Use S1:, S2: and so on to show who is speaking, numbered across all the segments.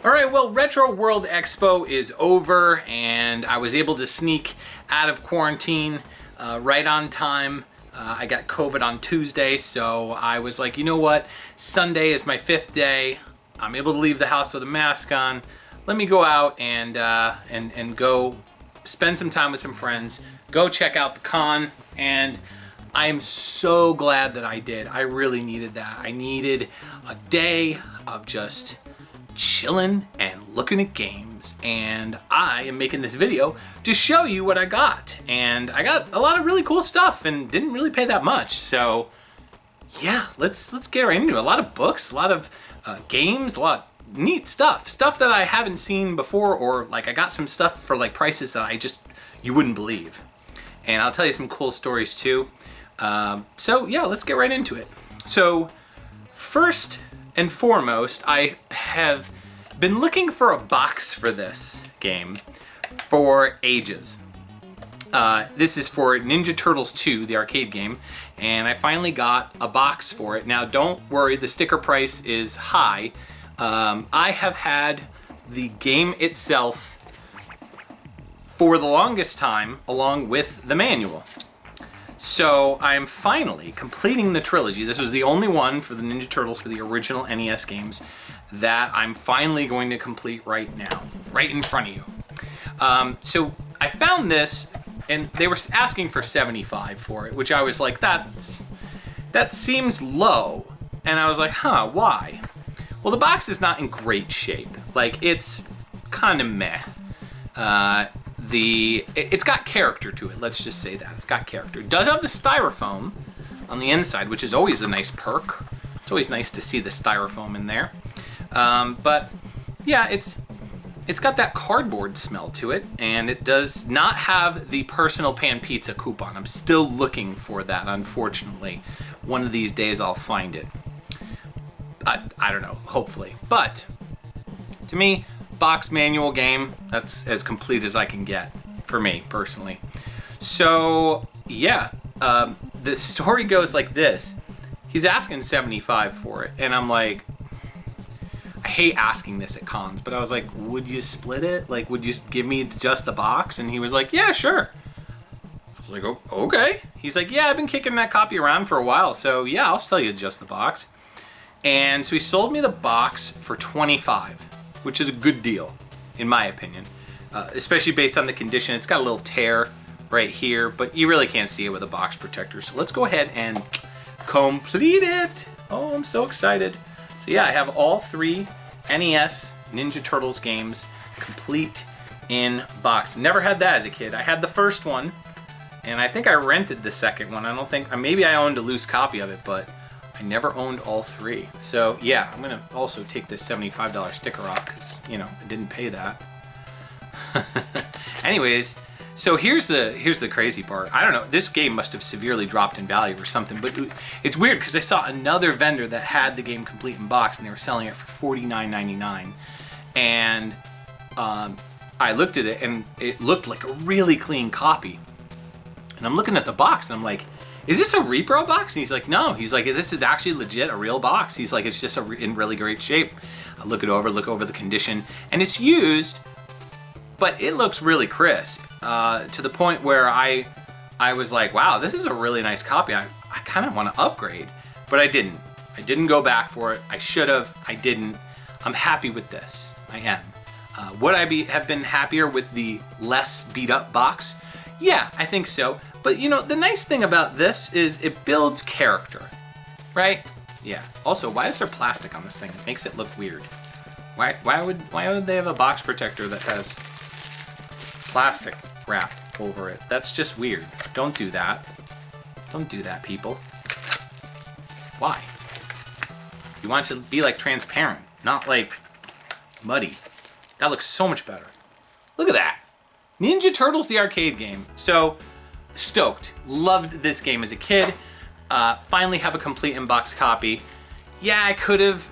S1: All right, well, Retro World Expo is over, and I was able to sneak out of quarantine right on time. I got COVID on Tuesday, so I was like, you know what? Sunday is my 5th day. I'm able to leave the house with a mask on. Let me go out and go spend some time with some friends. Go check out the con, and I am so glad that I did. I really needed that. I needed a day of just chilling and looking at games, and I am making this video to show you what I got. And I got a lot of really cool stuff and didn't really pay that much, so yeah, let's get right into it. A lot of books, a lot of games, a lot of neat stuff that I haven't seen before, or like I got some stuff for like prices that you wouldn't believe. And I'll tell you some cool stories too. So yeah, let's get right into it. So first and foremost, I have been looking for a box for this game for ages. This is for Ninja Turtles 2, the arcade game, and I finally got a box for it. Now, don't worry, the sticker price is high. I have had the game itself for the longest time, along with the manual. So I'm finally completing the trilogy. This was the only one for the Ninja Turtles for the original NES games that I'm finally going to complete right now, right in front of you. So I found this, and they were asking for $75 for it, which I was like, that seems low. And I was like, huh, why? Well, the box is not in great shape. Like, it's kind of meh. It's got character to it, let's just say that. It's got character. It does have the styrofoam on the inside, which is always a nice perk. It's always nice to see the styrofoam in there. But yeah, it's got that cardboard smell to it, and it does not have the personal pan pizza coupon. I'm still looking for that, unfortunately. One of these days I'll find it. I don't know, hopefully. But to me, box manual game, that's as complete as I can get for me personally. So yeah, the story goes like this. He's asking $75 for it, and I'm like, I hate asking this at cons, but I was like, would you split it? Like, would you give me just the box? And he was like, yeah, sure. I was like, oh, okay. He's like, yeah, I've been kicking that copy around for a while, so yeah, I'll sell you just the box. And so he sold me the box for $25, which is a good deal, in my opinion, especially based on the condition. It's got a little tear right here, but you really can't see it with a box protector. So let's go ahead and complete it. Oh, I'm so excited. So yeah, I have all 3 NES Ninja Turtles games complete in box. Never had that as a kid. I had the first one, and I think I rented the second one. I don't think, maybe I owned a loose copy of it, but I never owned all 3. So yeah, I'm gonna also take this $75 sticker off because, you know, I didn't pay that. Anyways, so here's the crazy part. I don't know, this game must have severely dropped in value or something, but it's weird because I saw another vendor that had the game complete in box, and they were selling it for $49.99. And I looked at it, and it looked like a really clean copy. And I'm looking at the box, and I'm like, is this a repro box? And he's like, no. He's like, this is actually legit a real box. He's like, it's just in really great shape. I look over the condition, and it's used, but it looks really crisp, to the point where I was like, wow, this is a really nice copy. I kind of want to upgrade, but I didn't. I didn't go back for it. I should have. I didn't. I'm happy with this. I am. Would I have been happier with the less beat up box? Yeah, I think so. But you know, the nice thing about this is it builds character, right? Yeah. Also, why is there plastic on this thing? It makes it look weird. Why would they have a box protector that has plastic wrapped over it? That's just weird. Don't do that. Don't do that, people. Why? You want it to be like transparent, not like muddy. That looks so much better. Look at that. Ninja Turtles, the arcade game. So, stoked. Loved this game as a kid. Finally have a complete in-box copy. Yeah, I could have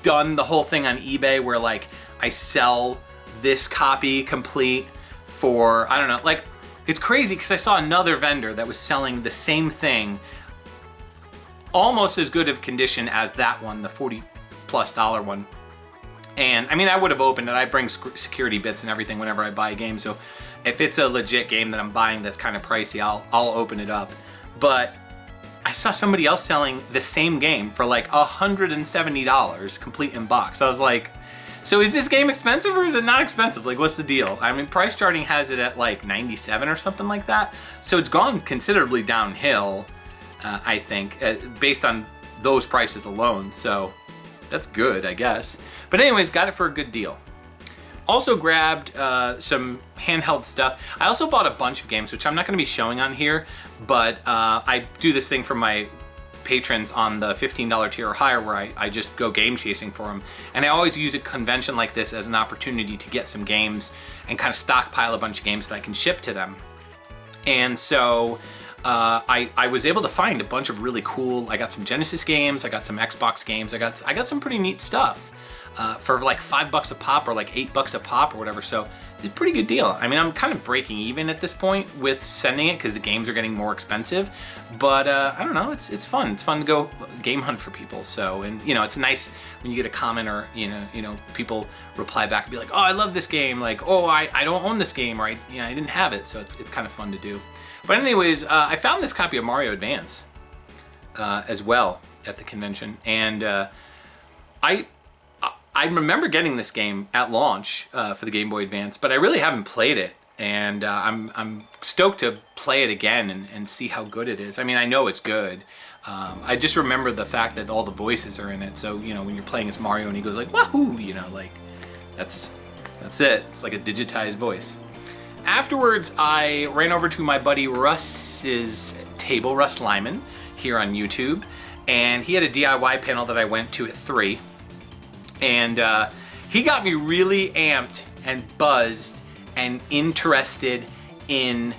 S1: done the whole thing on eBay where like I sell this copy complete for, I don't know, like it's crazy because I saw another vendor that was selling the same thing, almost as good of condition as that one, the $40+ one. And I mean, I would have opened it. I bring security bits and everything whenever I buy a game. So if it's a legit game that I'm buying that's kind of pricey, I'll open it up. But I saw somebody else selling the same game for like $170, complete in box. I was like, so is this game expensive or is it not expensive? Like, what's the deal? I mean, Price Charting has it at like 97 or something like that. So it's gone considerably downhill, I think, based on those prices alone. So that's good, I guess. But anyways, got it for a good deal. Also grabbed some handheld stuff. I also bought a bunch of games, which I'm not going to be showing on here, but I do this thing for my patrons on the $15 tier or higher where I just go game chasing for them. And I always use a convention like this as an opportunity to get some games and kind of stockpile a bunch of games that I can ship to them. And so I was able to find a bunch of really cool, I got some Genesis games, I got some Xbox games, I got some pretty neat stuff. For like $5 a pop or like $8 a pop or whatever. So it's a pretty good deal. I mean, I'm kind of breaking even at this point with sending it because the games are getting more expensive. But I don't know, it's fun. It's fun to go game hunt for people. So, and you know, it's nice when you get a comment or you know, people reply back and be like, oh, I love this game. Like, oh, I don't own this game, or I didn't have it. So it's kind of fun to do. But anyways, I found this copy of Mario Advance as well at the convention, and I remember getting this game at launch for the Game Boy Advance, but I really haven't played it, and I'm stoked to play it again and see how good it is. I mean, I know it's good. I just remember the fact that all the voices are in it, so you know, when you're playing as Mario and he goes like wahoo, you know, like that's it. It's like a digitized voice. Afterwards, I ran over to my buddy Russ's table, Russ Lyman, here on YouTube, and he had a DIY panel that I went to at 3. And he got me really amped and buzzed and interested in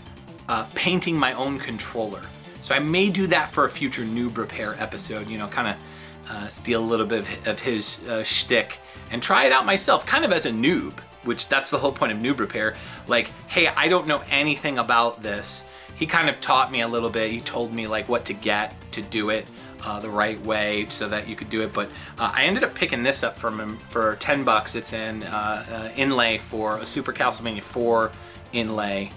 S1: painting my own controller. So I may do that for a future noob repair episode, you know, kind of steal a little bit of his shtick and try it out myself, kind of as a noob, which that's the whole point of noob repair. Like, hey, I don't know anything about this. He kind of taught me a little bit. He told me like what to get to do it the right way so that you could do it. But I ended up picking this up from him for $10. It's an inlay for a Super Castlevania 4 inlay.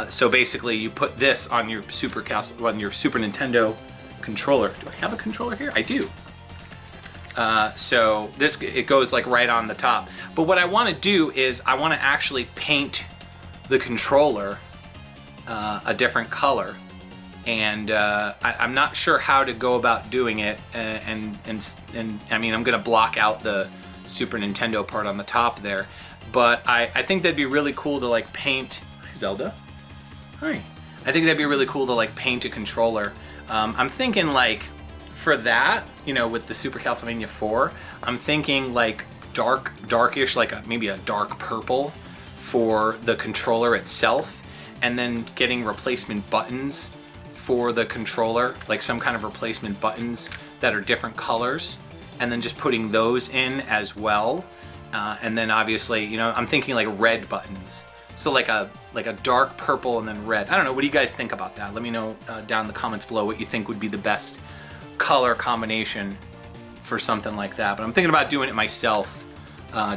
S1: So basically you put this on your Super Nintendo controller. Do I have a controller here? I do. So it goes like right on the top. But what I want to do is I want to actually paint the controller a different color. And I'm not sure how to go about doing it, and I mean, I'm gonna block out the Super Nintendo part on the top there, but I think that'd be really cool to like paint Zelda. Hi. I think that'd be really cool to like paint a controller. I'm thinking like for that, you know, with the Super Castlevania 4, I'm thinking like darkish, like maybe a dark purple for the controller itself, and then getting replacement buttons for the controller, like some kind of replacement buttons that are different colors, and then just putting those in as well. And then obviously, you know, I'm thinking like red buttons. So like a dark purple and then red. I don't know, what do you guys think about that? Let me know down in the comments below what you think would be the best color combination for something like that. But I'm thinking about doing it myself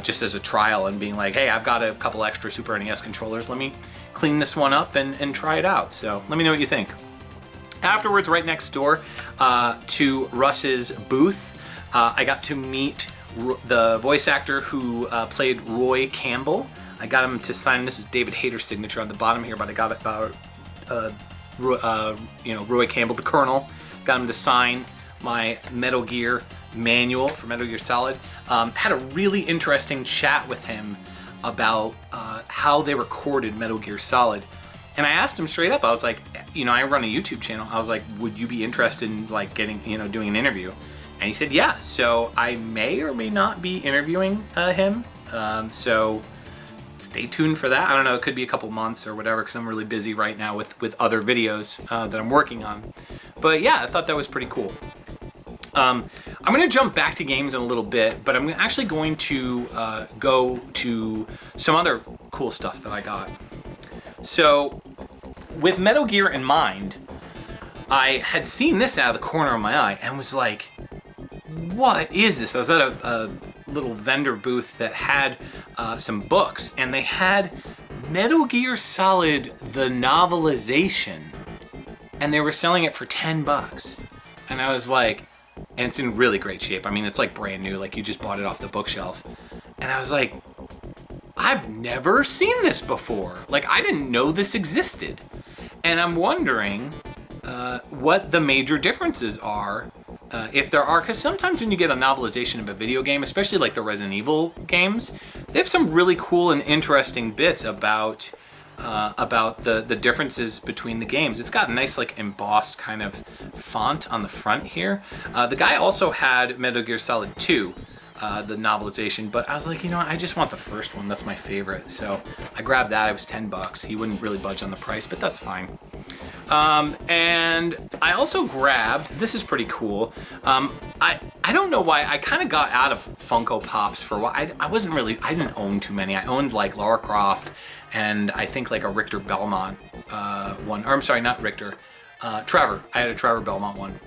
S1: just as a trial and being like, hey, I've got a couple extra Super NES controllers. Let me clean this one up and try it out. So let me know what you think. Afterwards, right next door to Russ's booth, I got to meet the voice actor who played Roy Campbell. I got him to sign, this is David Hayter's signature on the bottom here, but I got it, you know, Roy Campbell, the Colonel, got him to sign my Metal Gear manual for Metal Gear Solid. Had a really interesting chat with him about how they recorded Metal Gear Solid. And I asked him straight up, I was like, you know, I run a YouTube channel. I was like, would you be interested in like getting, you know, doing an interview? And he said, yeah. So I may or may not be interviewing him. So stay tuned for that. I don't know, it could be a couple months or whatever, because I'm really busy right now with other videos that I'm working on. But yeah, I thought that was pretty cool. I'm going to jump back to games in a little bit, but I'm actually going to go to some other cool stuff that I got. So, with Metal Gear in mind, I had seen this out of the corner of my eye and was like, what is this? I was at little vendor booth that had some books, and they had Metal Gear Solid, the novelization, and they were selling it for $10. And I was like, and it's in really great shape. I mean, it's like brand new, like you just bought it off the bookshelf. And I was like, I've never seen this before. Like, I didn't know this existed. And I'm wondering what the major differences are, if there are, because sometimes when you get a novelization of a video game, especially like the Resident Evil games, they have some really cool and interesting bits about the differences between the games. It's got a nice like embossed kind of font on the front here. The guy also had Metal Gear Solid 2, the novelization, but I was like, you know what, I just want the first one. That's my favorite. So I grabbed that. It was $10. He wouldn't really budge on the price, but that's fine. And I also grabbed, this is pretty cool. I don't know why, I kind of got out of Funko Pops for a while. I didn't own too many. I owned like Lara Croft and I think like a Richter Belmont one, or I'm sorry, not Richter, Trevor. I had a Trevor Belmont one.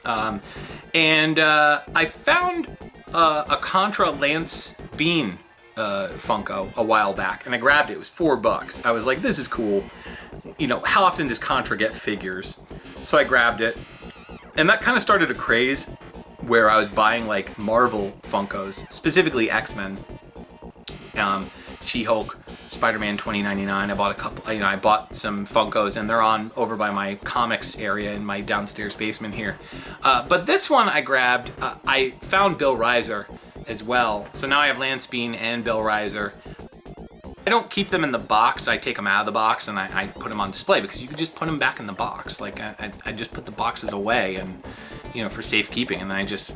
S1: I found a Contra Lance Bean Funko a while back, and I grabbed it. It was $4. I was like, this is cool. You know, how often does Contra get figures? So I grabbed it, and that kind of started a craze where I was buying like Marvel Funkos, specifically X-Men, She-Hulk, Spider-Man 2099. I bought a couple, you know, I bought some Funkos, and they're on over by my comics area in my downstairs basement here. But this one I grabbed, I found Bill Reiser as well. So now I have Lance Bean and Bill Reiser. I don't keep them in the box. I take them out of the box and I put them on display, because you can just put them back in the box. Like I just put the boxes away, and you know, for safekeeping, and then I just,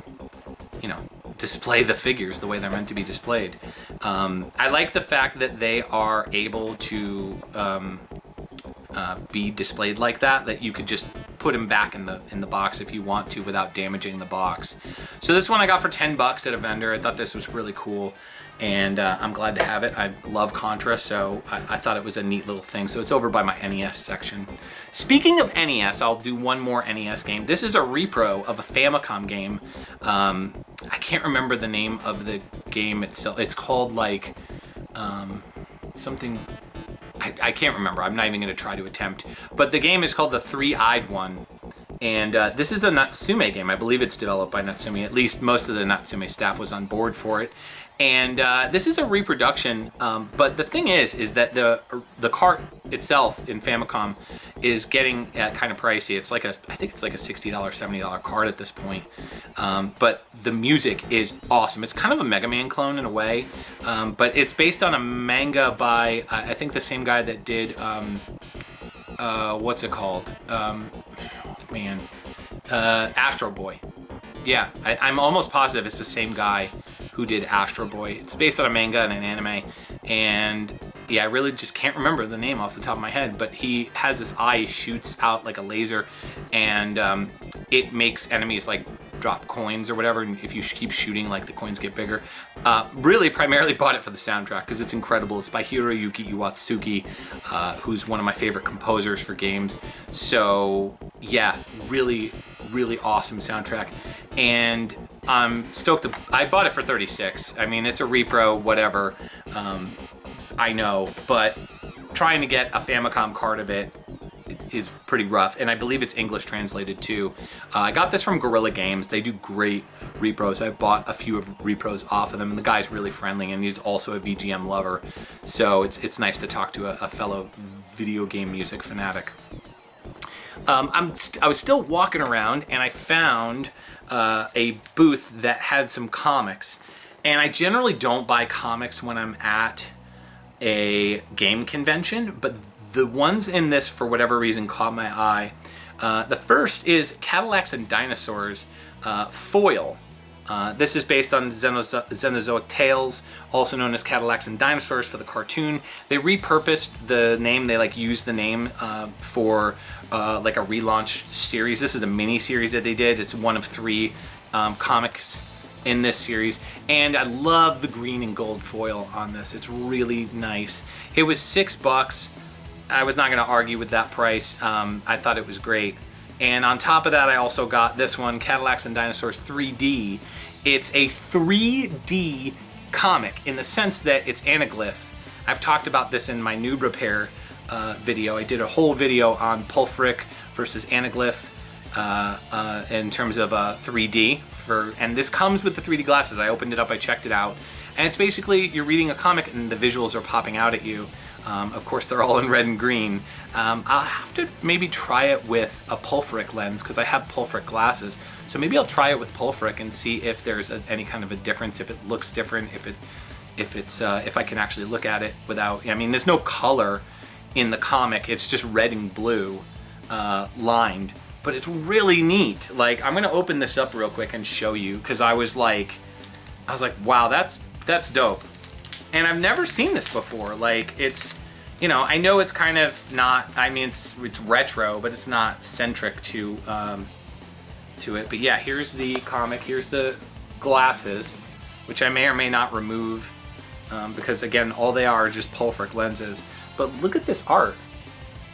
S1: you know, display the figures the way they're meant to be displayed. I like the fact that they are able to be displayed like that, that you could just put them back in the box if you want to without damaging the box. So this one I got for $10 at a vendor. I thought this was really cool, and I'm glad to have it. I love Contra, so I thought it was a neat little thing. So it's over by my NES section. Speaking of NES, I'll do one more NES game. This is a repro of a Famicom game. I can't remember the name of the game itself. It's called like something, I can't remember. I'm not even going to try to attempt. But the game is called The Three-Eyed One. And this is a Natsume game. I believe it's developed by Natsume. At least most of the Natsume staff was on board for it. And this is a reproduction, but the thing is that the cart itself in Famicom is getting kind of pricey. It's like I think it's like a $60, $70 cart at this point. But the music is awesome. It's kind of a Mega Man clone in a way, but it's based on a manga by I think the same guy that did what's it called? Astro Boy. Yeah, I'm almost positive it's the same guy who did Astro Boy. It's based on a manga and an anime, and yeah, I really just can't remember the name off the top of my head, but he has this eye, shoots out like a laser, and it makes enemies like drop coins or whatever, and if you keep shooting, like the coins get bigger. Really primarily bought it for the soundtrack because it's incredible. It's by Hiroyuki Iwatsuki, who's one of my favorite composers for games. So yeah, really awesome soundtrack, and I'm stoked I bought it for $36. I mean, it's a repro, whatever, I know, but trying to get a Famicom card of it is pretty rough, and I believe it's English translated too. I got this from Guerrilla Games. They do great repros. I've bought a few of repros off of them, and the guy's really friendly, and he's also a VGM lover, so it's nice to talk to a fellow video game music fanatic. I was still walking around, and I found a booth that had some comics, and I generally don't buy comics when I'm at a game convention, but the ones in this, for whatever reason, caught my eye. The first is Cadillacs and Dinosaurs foil. This is based on Xenozoic Tales, also known as Cadillacs and Dinosaurs for the cartoon. They repurposed the name. They used the name for like a relaunch series. This is a mini series that they did. It's one of 3 comics in this series, and I love the green and gold foil on this. It's really nice. It was $6. I was not going to argue with that price. I thought it was great. And on top of that, I also got this one, Cadillacs and Dinosaurs 3D. It's a 3D comic in the sense that it's anaglyph. I've talked about this in my noob repair video. I did a whole video on Pulfric versus anaglyph in terms of 3D. And this comes with the 3D glasses. I opened it up, I checked it out, and it's basically you're reading a comic and the visuals are popping out at you. Of course, they're all in red and green. I'll have to maybe try it with a Pulfric lens because I have Pulfric glasses. So maybe I'll try it with Pulfric and see if there's any kind of a difference, if it looks different, if I can actually look at it without. I mean, there's no color in the comic. It's just red and blue lined, but it's really neat. Like, I'm gonna open this up real quick and show you because I was like, wow, that's dope. And I've never seen this before. Like, it's, you know, I know it's kind of not, I mean, it's retro, but it's not centric to it. But yeah, here's the comic, here's the glasses, which I may or may not remove because again, all they are just Pulfric lenses. But look at this art.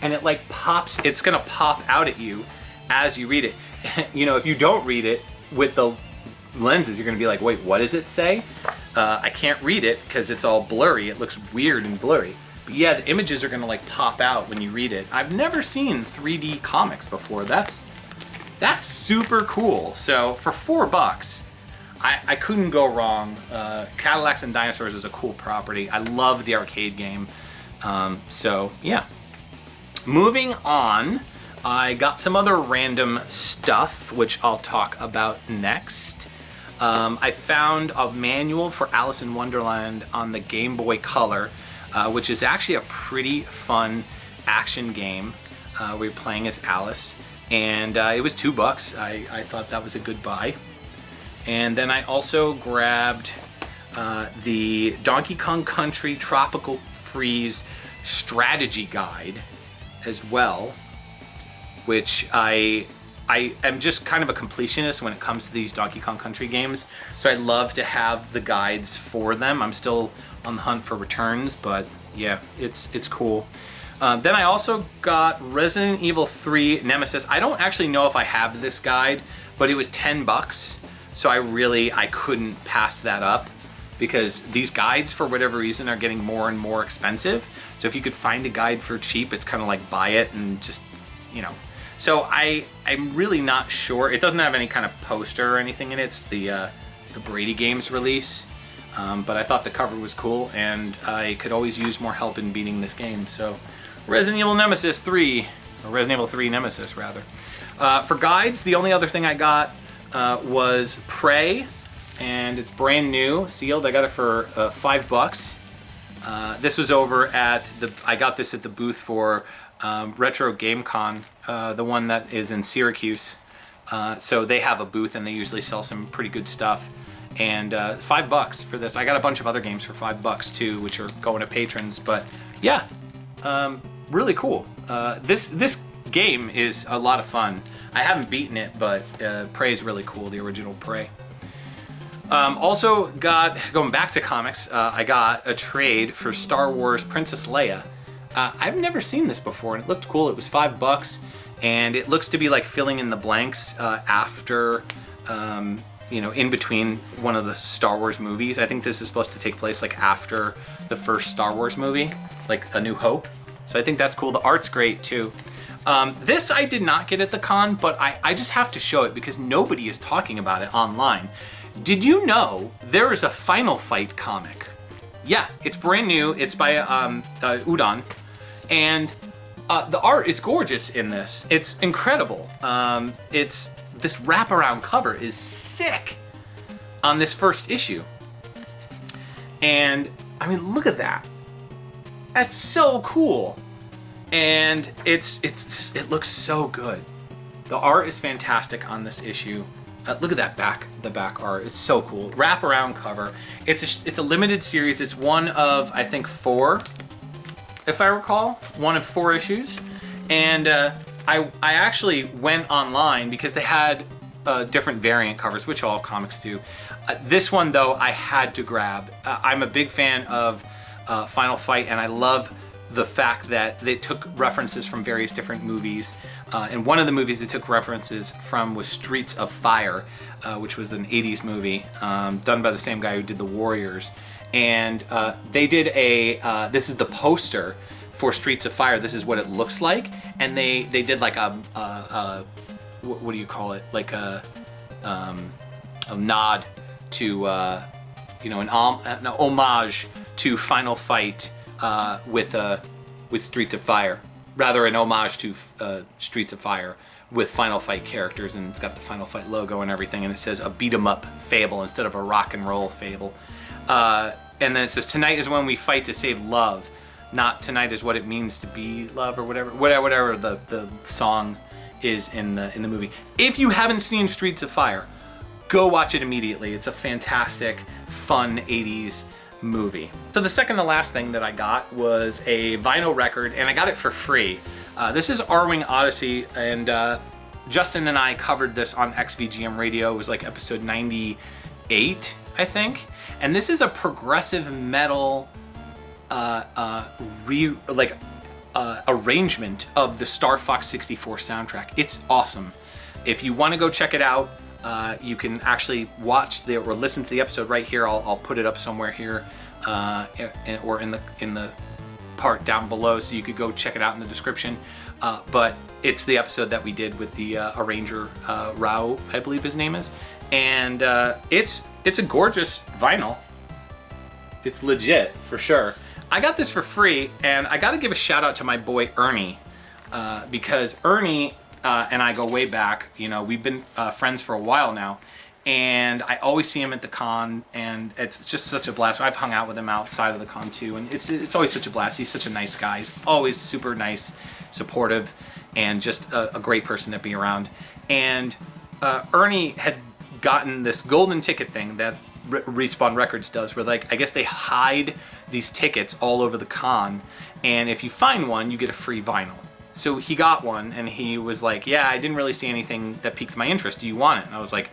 S1: And it like pops, it's gonna pop out at you as you read it. You know, if you don't read it with the lenses, you're gonna be like, wait, what does it say? I can't read it because it's all blurry. It looks weird and blurry. But yeah, the images are gonna like pop out when you read it. I've never seen 3D comics before. That's super cool. So for $4, I couldn't go wrong. Cadillacs and Dinosaurs is a cool property. I love the arcade game. So yeah. Moving on, I got some other random stuff, which I'll talk about next. I found a manual for Alice in Wonderland on the Game Boy Color, which is actually a pretty fun action game. We're playing as Alice, and it was $2. I thought that was a good buy. And then I also grabbed the Donkey Kong Country Tropical Freeze Strategy Guide as well, which I am just kind of a completionist when it comes to these Donkey Kong Country games, so I love to have the guides for them. I'm still on the hunt for returns, but yeah, it's cool. Then I also got Resident Evil 3 Nemesis. I don't actually know if I have this guide, but it was $10, so I couldn't pass that up because these guides, for whatever reason, are getting more and more expensive. So if you could find a guide for cheap, it's kind of like buy it and just, you know. So I'm really not sure. It doesn't have any kind of poster or anything in it. It's the Brady Games release. But I thought the cover was cool, and I could always use more help in beating this game. So Resident Evil Nemesis 3, or Resident Evil 3 Nemesis, rather. For guides, the only other thing I got was Prey, and it's brand new, sealed. I got it for $5. This was over at I got this at the booth for Retro Game Con, the one that is in Syracuse. So they have a booth and they usually sell some pretty good stuff. And $5 for this. I got a bunch of other games for $5 too, which are going to patrons. But yeah, really cool. This game is a lot of fun. I haven't beaten it, but Prey is really cool, the original Prey. Also going back to comics, I got a trade for Star Wars Princess Leia. I've never seen this before, and it looked cool. It was $5, and it looks to be like filling in the blanks after, you know, in between one of the Star Wars movies. I think this is supposed to take place like after the first Star Wars movie, like A New Hope. So I think that's cool. The art's great too. This I did not get at the con, but I just have to show it because nobody is talking about it online. Did you know there is a Final Fight comic? Yeah, it's brand new. It's by Udon, and the art is gorgeous in this. It's incredible. This wraparound cover is sick on this first issue, and I mean, look at that. That's so cool, and it looks so good. The art is fantastic on this issue. Look at that the back art. It's so cool. Wraparound cover. It's a limited series. It's one of, I think, 4, if I recall. One of 4 issues. And I actually went online because they had different variant covers, which all comics do. This one, though, I had to grab. I'm a big fan of Final Fight, and I love the fact that they took references from various different movies. And one of the movies they took references from was Streets of Fire, which was an 80s movie done by the same guy who did The Warriors. And they did this is the poster for Streets of Fire. This is what it looks like. And they did like what do you call it? Like a nod to, an homage to Final Fight with Streets of Fire. Rather, an homage to Streets of Fire with Final Fight characters, and it's got the Final Fight logo and everything, and it says a beat-em-up fable instead of a rock and roll fable. And then it says, tonight is when we fight to save love, not tonight is what it means to be love, or whatever the song is in the movie. If you haven't seen Streets of Fire, go watch it immediately. It's a fantastic, fun 80s movie. So the second to last thing that I got was a vinyl record, and I got it for free. This is R-Wing Odyssey, and Justin and I covered this on XVGM Radio. It was like episode 98, I think. And this is a progressive metal arrangement of the Star Fox 64 soundtrack. It's awesome. If you want to go check it out, you can actually watch or listen to the episode right here. I'll put it up somewhere here, or in the part down below, so you could go check it out in the description. But it's the episode that we did with the arranger, Rao, I believe his name is, and it's a gorgeous vinyl. It's legit for sure. I got this for free, and I got to give a shout out to my boy Ernie, because Ernie and I go way back. We've been friends for a while now, and I always see him at the con, and it's just such a blast. I've hung out with him outside of the con too, and it's always such a blast. He's such a nice guy. He's always super nice, supportive, and just a great person to be around. And Ernie had gotten this golden ticket thing that Respawn Records does, where I guess they hide these tickets all over the con, and if you find one, you get a free vinyl. So he got one, and he was like, yeah, I didn't really see anything that piqued my interest. Do you want it? And I was like,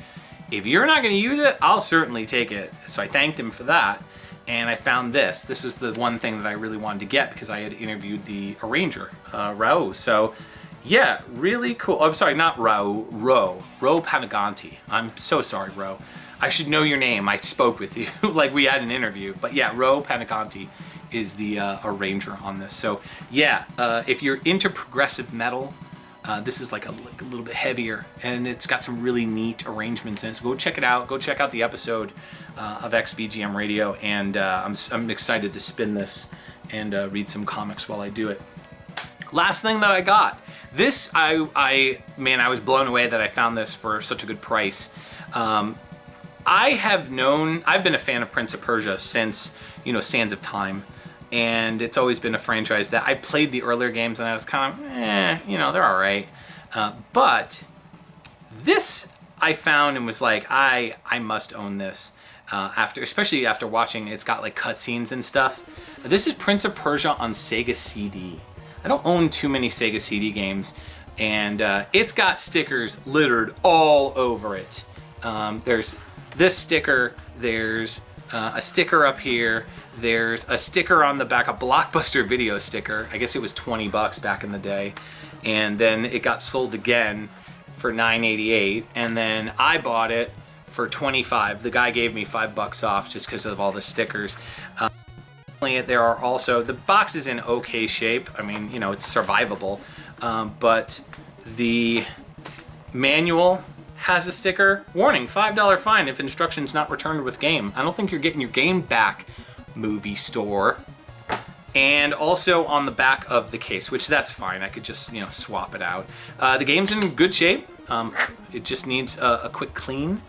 S1: if you're not going to use it, I'll certainly take it. So I thanked him for that, and I found this. This was the one thing that I really wanted to get because I had interviewed the arranger, Rao. So yeah, really cool. Oh, I'm sorry, not Ro Panaganti. I'm so sorry, Ro. I should know your name. I spoke with you like we had an interview. But yeah, Ro Panaganti is the arranger on this. So yeah, if you're into progressive metal, this is like a little bit heavier, and it's got some really neat arrangements in it. So go check it out. Go check out the episode of XVGM Radio, and I'm excited to spin this and read some comics while I do it. Last thing that I got. This, I was blown away that I found this for such a good price. I've been a fan of Prince of Persia since, Sands of Time. And it's always been a franchise that I played the earlier games and I was kind of, they're all right. But this I found and was like, I must own this. Especially after watching, it's got like cutscenes and stuff. This is Prince of Persia on Sega CD. I don't own too many Sega CD games, and it's got stickers littered all over it. There's this sticker, there's a sticker up here, there's a sticker on the back, a Blockbuster Video sticker. I guess it was $20 back in the day, and then it got sold again for $9.88, and then I bought it for $25. The guy gave me $5 off just because of all the stickers. There are also, the box is in okay shape. I mean, it's survivable, but the manual has a sticker. Warning, $5 fine if instructions not returned with game. I don't think you're getting your game back, movie store. And also on the back of the case, which that's fine. I could just, swap it out. The game's in good shape. It just needs a quick clean,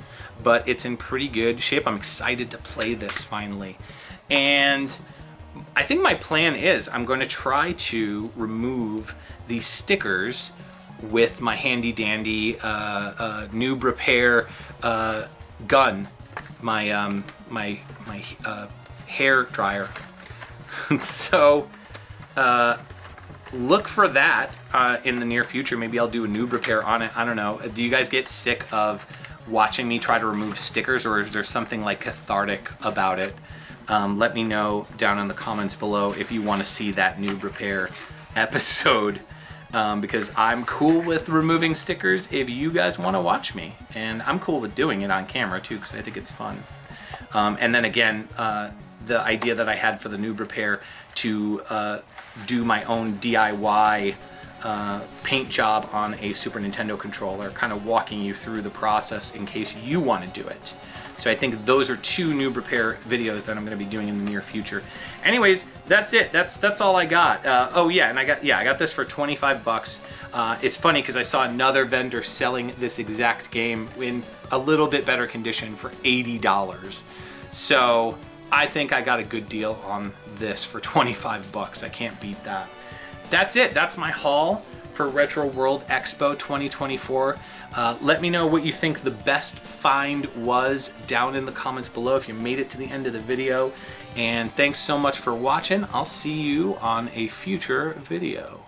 S1: but it's in pretty good shape. I'm excited to play this finally. And I think my plan is I'm going to try to remove these stickers with my handy dandy noob repair gun, my hair dryer. So look for that in the near future. Maybe I'll do a noob repair on it. I don't know. Do you guys get sick of watching me try to remove stickers, or is there something like cathartic about it? Let me know down in the comments below if you want to see that noob repair episode, because I'm cool with removing stickers if you guys want to watch me, and I'm cool with doing it on camera too because I think it's fun. And then again, the idea that I had for the noob repair to do my own DIY paint job on a Super Nintendo controller, kind of walking you through the process in case you want to do it. So I think those are 2 noob repair videos that I'm going to be doing in the near future. Anyways, that's it. That's all I got. Oh yeah, and I got this for 25 bucks. It's funny because I saw another vendor selling this exact game in a little bit better condition for $80. So I think I got a good deal on this for 25 bucks. I can't beat that. That's it. That's my haul for Retro World Expo 2024. Let me know what you think the best find was down in the comments below if you made it to the end of the video. And thanks so much for watching. I'll see you on a future video.